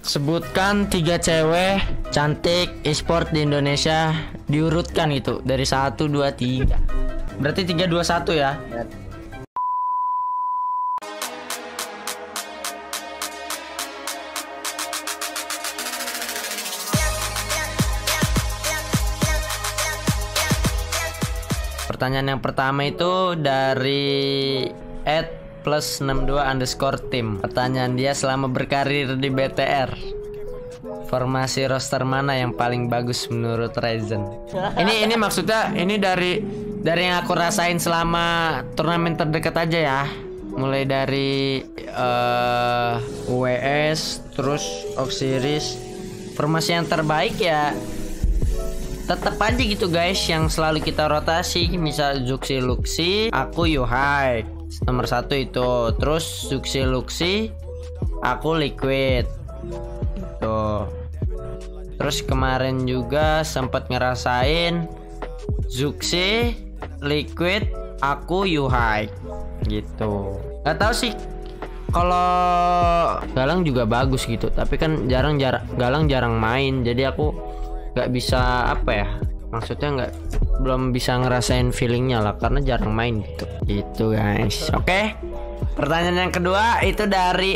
Sebutkan 3 cewek cantik e-sport di Indonesia, diurutkan itu dari 1, 2, 3. Berarti 3, 2, 1 ya. Pertanyaan yang pertama itu dari @plus62_tim. Pertanyaan dia, selama berkarir di BTR, formasi roster mana yang paling bagus menurut Ryzen? Ini maksudnya ini dari yang aku rasain selama turnamen terdekat aja ya. Mulai dari UWS terus Oxiris. Formasi yang terbaik ya tetap aja gitu guys, yang selalu kita rotasi. Misal Zuxi Luxi, aku Yuhai nomor 1 itu. Terus Zuxi Luxi, aku Liquid tuh. Terus kemarin juga sempat ngerasain Zuxi, Liquid, aku Yuhai gitu. Gak tahu sih kalau Galang juga bagus gitu, tapi kan Galang jarang main, jadi aku nggak bisa apa ya, maksudnya belum bisa ngerasain feelingnya lah karena jarang main gitu guys. Oke, pertanyaan yang kedua itu dari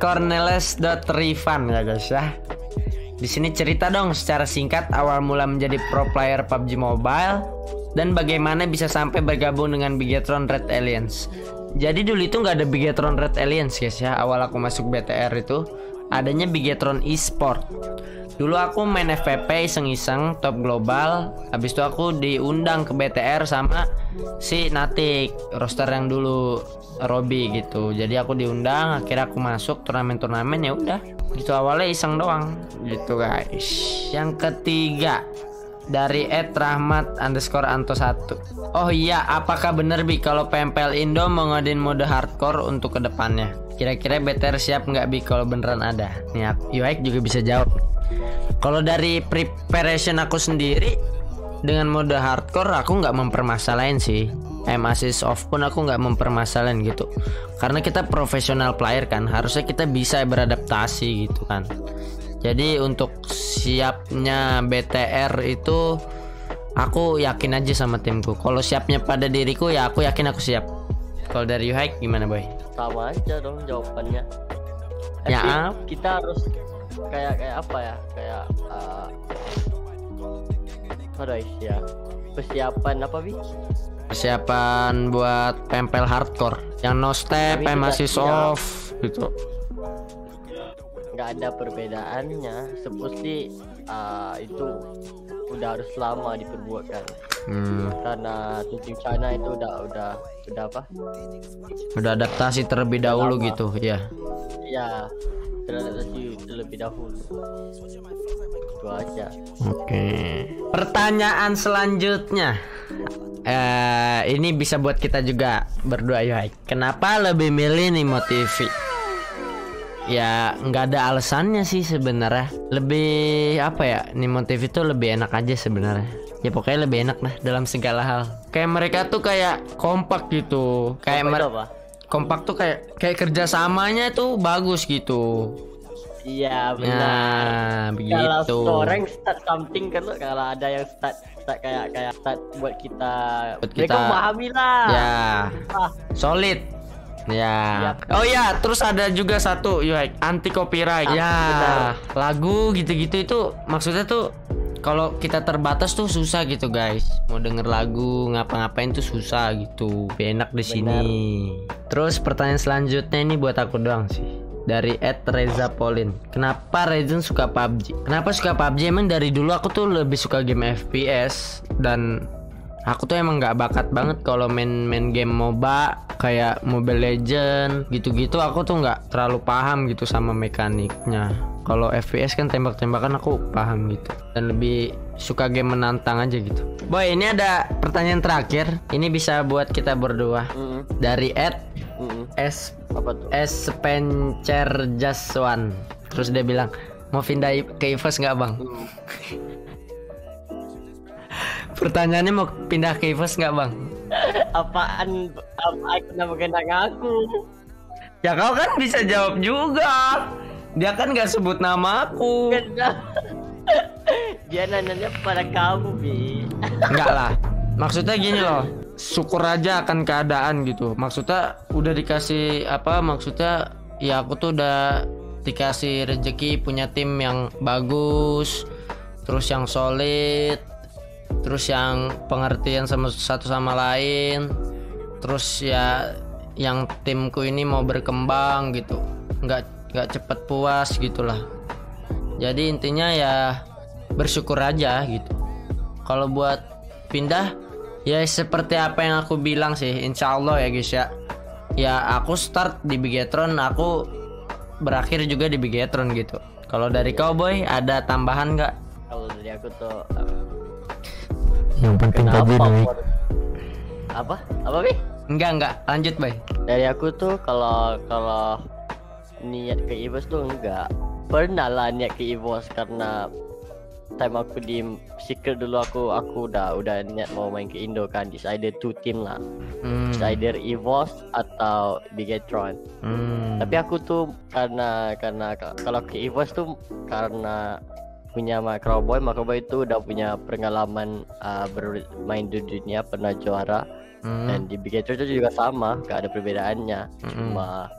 @cornelis.rivan ya guys ya. Di sini cerita dong secara singkat awal mula menjadi pro player PUBG Mobile dan bagaimana bisa sampai bergabung dengan Bigetron Red Alliance. Jadi dulu itu nggak ada Bigetron Red Alliance guys ya. Awal aku masuk BTR itu adanya Bigetron Esport. Dulu aku main FPP iseng-iseng top global. Habis itu aku diundang ke BTR sama si Natik, roster yang dulu Robby gitu. Jadi aku diundang, akhirnya aku masuk turnamen-turnamen, ya udah. Gitu awalnya iseng doang gitu guys. Yang ketiga dari @rahmat_anto1. Oh iya, apakah bener Bi kalau PMPL Indo mau ngadain mode hardcore untuk kedepannya? Kira-kira BTR siap nggak Bi kalau beneran ada? Nih Yuaik juga bisa jawab. Kalau dari preparation aku sendiri dengan mode hardcore aku nggak mempermasalahin sih. Assist off pun aku nggak mempermasalahin gitu. Karena kita profesional player kan, harusnya kita bisa beradaptasi gitu kan. Jadi untuk siapnya BTR itu aku yakin aja sama timku. Kalau siapnya pada diriku ya aku yakin aku siap. Kalau dari Yuhaik gimana boy? Sama aja dong jawabannya. Ya kita harus kayak apa ya, kayak ya persiapan apa Bi? Persiapan buat PMPL hardcore yang no step, assist off gitu. Nggak ada perbedaannya, supposedly itu udah harus lama diperbuatkan. Karena tim China itu udah apa? Udah adaptasi terlebih dahulu lama. Gitu ya. Iya, teradaptasi terlebih dahulu. Itu aja. Oke. Pertanyaan selanjutnya. Ini bisa buat kita juga berdua ya. Kenapa lebih milih Nimo TV? Ya nggak ada alasannya sih sebenarnya. Lebih apa ya, Nimo TV itu lebih enak aja sebenarnya. Ya pokoknya lebih enak lah dalam segala hal. Kayak mereka tuh kayak kompak gitu. Kayak kompak tuh kayak kerjasamanya tuh bagus gitu. Iya benar. Nah, begitu. Kalau orang start something kan, kalau ada yang start kayak start buat kita memahami lah. Ya. Solid. Ya. Oh ya, terus ada juga satu anti copyright. Ya, benar. Lagu gitu-gitu itu maksudnya tuh kalau kita terbatas tuh susah gitu guys. Mau denger lagu ngapa-ngapain tuh susah gitu. Lebih enak di sini. Terus pertanyaan selanjutnya ini buat aku doang sih. Dari @Reza Polin. Kenapa Ryzen suka PUBG? Kenapa suka PUBG? Emang dari dulu aku tuh lebih suka game FPS. Dan aku tuh emang gak bakat banget kalau main game MOBA kayak Mobile Legend gitu-gitu. Aku tuh gak terlalu paham gitu sama mekaniknya. Kalau FPS kan tembak-tembakan aku paham gitu. Dan lebih suka game menantang aja gitu. Boy, ini ada pertanyaan terakhir. Ini bisa buat kita berdua. Dari Spencer Jaswan. Terus dia bilang, mau pindah ke EVOS nggak bang? Pertanyaannya, mau pindah ke EVOS nggak bang? Apaan kenapa kena ngaku? Ya kau kan bisa jawab juga. Dia kan nggak sebut nama aku. Dia nanya pada kamu, Bi. Enggak lah. Maksudnya gini loh. Syukur aja akan keadaan gitu. Maksudnya udah dikasih apa? Maksudnya ya aku tuh udah dikasih rezeki punya tim yang bagus, terus yang solid, terus yang pengertian sama satu sama lain, terus ya yang timku ini mau berkembang gitu, nggak cepet puas gitulah. Jadi intinya ya bersyukur aja gitu. Kalau buat pindah ya seperti apa yang aku bilang sih, insya Allah ya guys ya. Ya aku start di Bigetron, aku berakhir juga di Bigetron gitu. Kalau dari kau Boy ada tambahan nggak? Kalau dari aku tuh Yang penting tadi nih. Apa Bi? Enggak lanjut Boy. Dari aku tuh kalau niat ke EVOS tuh enggak pernah lah niat ke EVOS, karena time aku di Secret dulu aku udah niat mau main ke Indo kan. It's either 2 team lah. It's either EVOS atau Bigetron. Tapi aku tuh karena kalau ke EVOS tuh karena punya Macroboy itu udah punya pengalaman bermain di dunia, pernah juara. Dan di Bigetron itu juga sama, gak ada perbedaannya. Cuma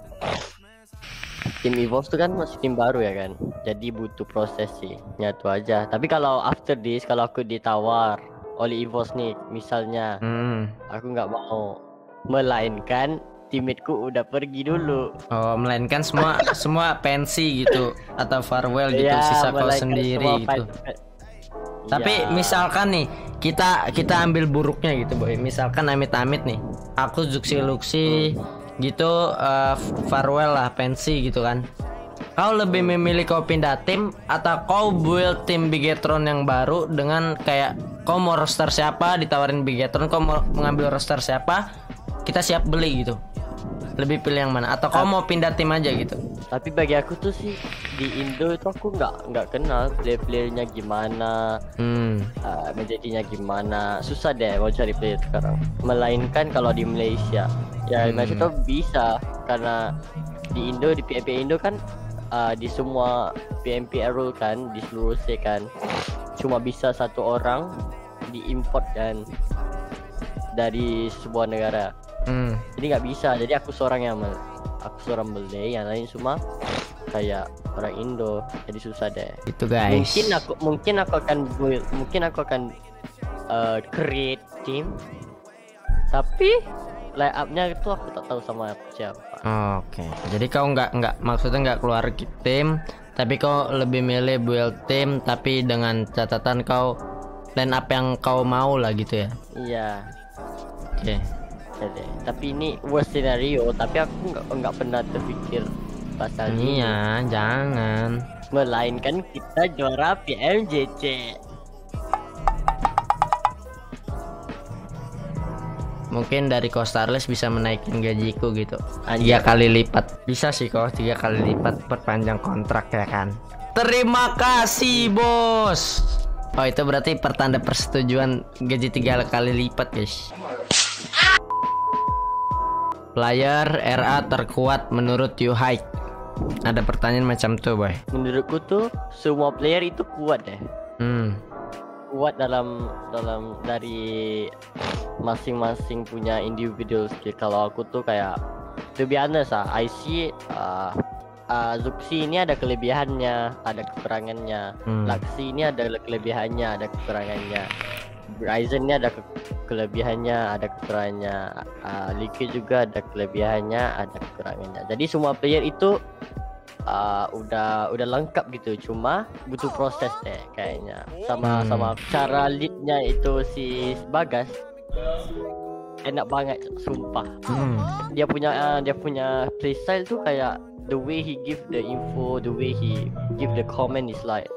tim EVOS tuh kan masih tim baru ya kan, jadi butuh proses sih, nyatu aja. Tapi kalau after this, kalau aku ditawar oleh EVOS nih misalnya, aku nggak mau, melainkan teammateku udah pergi dulu. Oh, melainkan semua pensi gitu atau farewell gitu, Ya, sisa kau melainkan sendiri semua gitu. Tapi Ya. misalkan nih kita ambil buruknya gitu Boy. Misalkan amit-amit nih, aku Zuxi Luxi gitu farewell lah, pensi gitu kan. Kau lebih memilih kau pindah tim atau kau build tim Bigetron yang baru dengan kayak kau mau roster siapa, ditawarin Bigetron kau mau mengambil roster siapa, kita siap beli gitu. Lebih pilih yang mana? Atau kau mau pindah tim aja gitu? Tapi bagi aku tuh sih di Indo itu aku nggak kenal player-playernya gimana, menjadinya gimana. Susah deh mau cari player sekarang. Melainkan kalau di Malaysia, ya Malaysia tuh bisa, karena di Indo, di PMP Indo kan di semua PMP rule kan, di seluruh C kan cuma bisa satu orang diimport kan dari sebuah negara. Jadi nggak bisa, jadi aku seorang beli, yang lain semua kayak orang Indo, jadi susah deh. Itu guys. Mungkin aku akan create team, tapi layupnya itu aku tak tahu sama siapa. Oke. Jadi kau nggak maksudnya nggak keluar tim, tapi kau lebih milih build tim, tapi dengan catatan kau line up yang kau mau lah gitu ya. Iya. Oke. Jadi, tapi ini worst scenario, tapi aku nggak pernah terpikir pasal ini. Iya, jangan. Melainkan kita juara PMJC. Mungkin dari Starless bisa menaikin gajiku gitu. Anjir. 3 kali lipat. Bisa sih kok 3 kali lipat perpanjang kontrak ya kan. Terima kasih bos. Oh itu berarti pertanda persetujuan gaji 3 kali lipat guys. Player RA terkuat menurut you Hike. Ada pertanyaan macam tuh boy. Menurutku tuh semua player itu kuat deh. Kuat dalam dari masing-masing punya individual skill. Kalau aku tuh kayak, to be honest I see Zuxi ini ada kelebihannya, ada kekurangannya. Luxi ini ada kelebihannya, ada kekurangannya. Ryzen ini ada kelebihannya, ada kekurangannya. Liquid juga ada kelebihannya, ada kekurangannya. Jadi semua player itu udah lengkap gitu, cuma butuh proses deh kayaknya. Sama cara leadnya itu si Bagas enak banget sumpah. Dia punya playstyle tuh kayak the way he give the info, the way he give the comment is like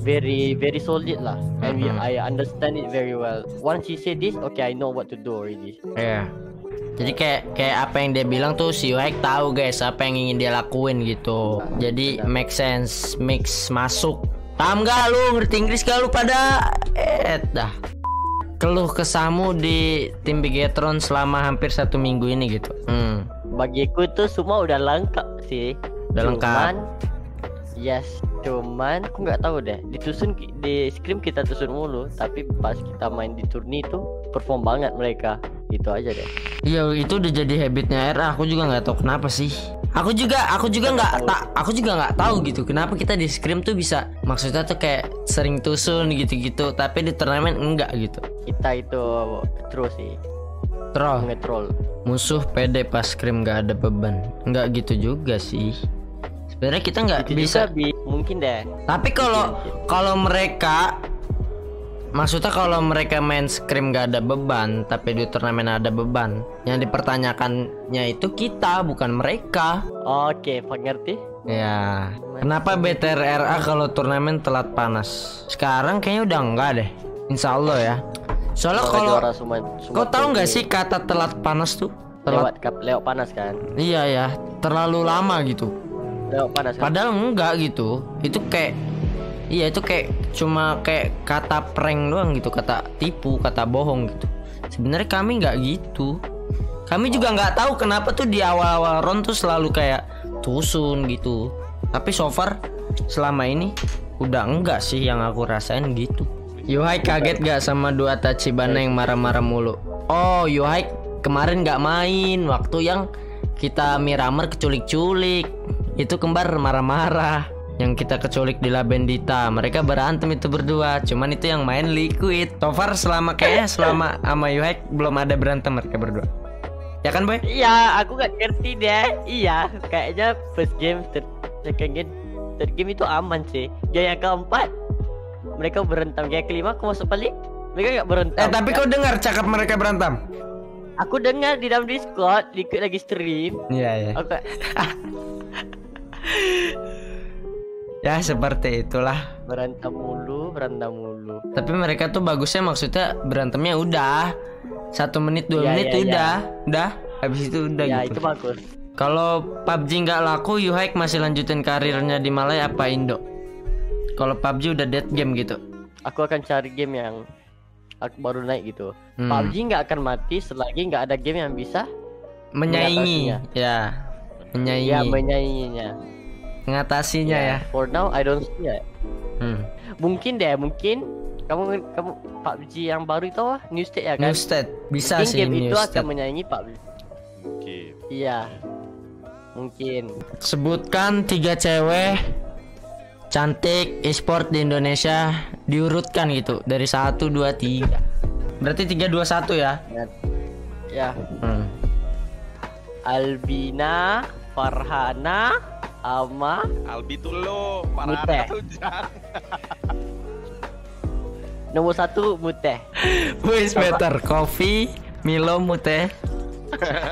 very very solid lah. And I understand it very well. Once he say this, okay, I know what to do already. Iya. Jadi kayak apa yang dia bilang tuh si Waik tahu guys apa yang ingin dia lakuin gitu. Jadi make sense, mix masuk. Paham gak lu? Ngerti Inggris gak lu pada? Dah. Keluh kesamu di tim Bigetron selama hampir 1 minggu ini gitu. Bagiku tuh semua udah lengkap sih. Udah lengkap. Yes, cuman aku nggak tahu deh. Di scrim kita tusun mulu, tapi pas kita main di turni itu perform banget mereka. Itu aja deh. Iya, itu udah jadi habitnya RA. Aku juga nggak tahu kenapa sih. Aku juga nggak tahu gitu kenapa kita di scrim tuh bisa, maksudnya tuh kayak sering tusun gitu-gitu, tapi di turnamen enggak gitu. Kita itu terus sih. Nge-troll. Musuh pede pas scrim nggak ada beban. Enggak gitu juga sih. Sebenarnya kita nggak bisa. Mungkin deh. Tapi kalau mereka, maksudnya kalau mereka main scrim gak ada beban, tapi di turnamen ada beban, yang dipertanyakannya itu kita, bukan mereka. Oke, pengerti? Ya. Kenapa BTRA kalau turnamen telat panas? Sekarang kayaknya udah enggak deh. Insya Allah ya. Soalnya kalau kau tahu nggak sih kata telat panas tuh? Lewat panas kan? Iya ya, terlalu lama gitu. Lewat panas kan? Padahal enggak gitu. Itu kayak, iya itu kayak cuma kayak kata prank doang gitu, kata tipu, kata bohong gitu. Sebenarnya kami nggak gitu. Kami juga nggak tahu kenapa tuh di awal-awal round tuh selalu kayak tusun gitu. Tapi so far selama ini udah enggak sih yang aku rasain gitu. Yuhai kaget gak sama dua Tachibana yang marah-marah mulu? Oh, Yuhai kemarin nggak main waktu yang kita Miramar keculik-culik. Itu kembar marah-marah. Yang kita keculik di La Bendita, mereka berantem itu berdua. Cuman itu yang main Liquid. So far selama sama Yuhai belum ada berantem mereka berdua. Ya kan Boy? Iya, aku gak ngerti deh. Iya, kayaknya first game, second game, third game itu aman sih. Game yang keempat mereka berantem, game kelima aku masuk balik mereka gak berantem. Tapi kau dengar cakap mereka berantem? Aku dengar di dalam Discord, Liquid lagi stream. Iya. Oke. Ya seperti itulah. Berantem mulu. Tapi mereka tuh bagusnya maksudnya berantemnya udah 1 menit 2 menit udah habis itu udah ya, gitu. Itu bagus. Kalau PUBG nggak laku, Yuhaik masih lanjutin karirnya di Malay apa Indo? Kalau PUBG udah dead game gitu. Aku akan cari game yang aku baru naik gitu. PUBG nggak akan mati selagi nggak ada game yang bisa menyaingi. Ya, menyaingi. Ya, menyainginya. Mengatasinya ya. For now I don't see it. Mungkin kamu PUBG yang baru itu New State ya kan? New State bisa mungkin sih game New itu State. akan menyaingi PUBG. Iya. Mungkin. Sebutkan 3 cewek cantik e-sport di Indonesia, diurutkan gitu dari 1 2 3. Berarti 3 2 1 ya? Ya. Albina, Farhana, sama Albi tuh lo, Farhana tuh jangan. Nomor 1 Muteh. Who is better, Coffee, Milo, Muteh?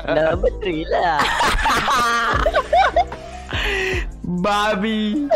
Nomor 3 lah. Babi.